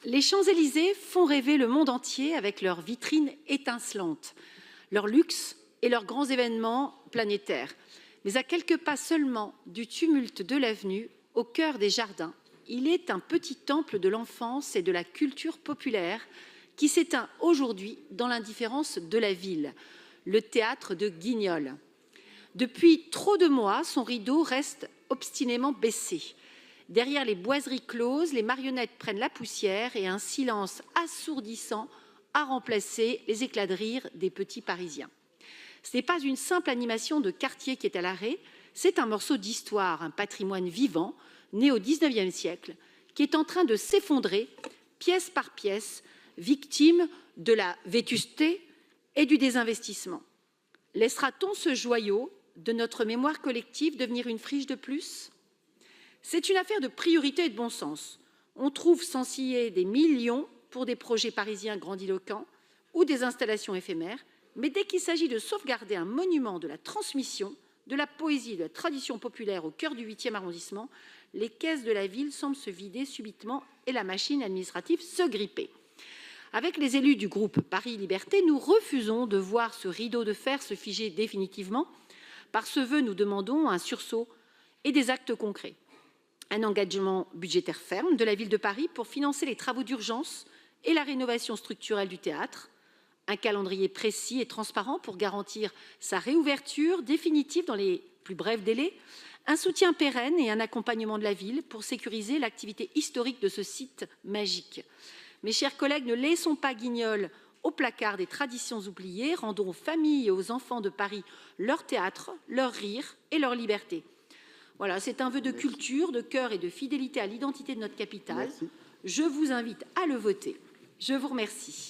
Les Champs-Élysées font rêver le monde entier avec leurs vitrines étincelantes, leur luxe et leurs grands événements planétaires. Mais à quelques pas seulement du tumulte de l'avenue, au cœur des jardins, il est un petit temple de l'enfance et de la culture populaire qui s'éteint aujourd'hui dans l'indifférence de la ville, le théâtre de Guignol. Depuis trop de mois, son rideau reste obstinément baissé. Derrière les boiseries closes, les marionnettes prennent la poussière et un silence assourdissant a remplacé les éclats de rire des petits Parisiens. Ce n'est pas une simple animation de quartier qui est à l'arrêt, c'est un morceau d'histoire, un patrimoine vivant, né au XIXe siècle, qui est en train de s'effondrer, pièce par pièce, victime de la vétusté et du désinvestissement. Laissera-t-on ce joyau de notre mémoire collective devenir une friche de plus ? C'est une affaire de priorité et de bon sens. On trouve sans ciller des millions pour des projets parisiens grandiloquents ou des installations éphémères, mais dès qu'il s'agit de sauvegarder un monument de la transmission, de la poésie et de la tradition populaire au cœur du 8e arrondissement, les caisses de la ville semblent se vider subitement et la machine administrative se gripper. Avec les élus du groupe Paris Liberté, nous refusons de voir ce rideau de fer se figer définitivement. Par ce vœu, nous demandons un sursaut et des actes concrets. Un engagement budgétaire ferme de la ville de Paris pour financer les travaux d'urgence et la rénovation structurelle du théâtre, un calendrier précis et transparent pour garantir sa réouverture définitive dans les plus brefs délais, un soutien pérenne et un accompagnement de la ville pour sécuriser l'activité historique de ce site magique. Mes chers collègues, ne laissons pas Guignol au placard des traditions oubliées, rendons aux familles et aux enfants de Paris leur théâtre, leur rire et leur liberté. Voilà, c'est un vœu de culture, de cœur et de fidélité à l'identité de notre capitale. Je vous invite à le voter. Je vous remercie.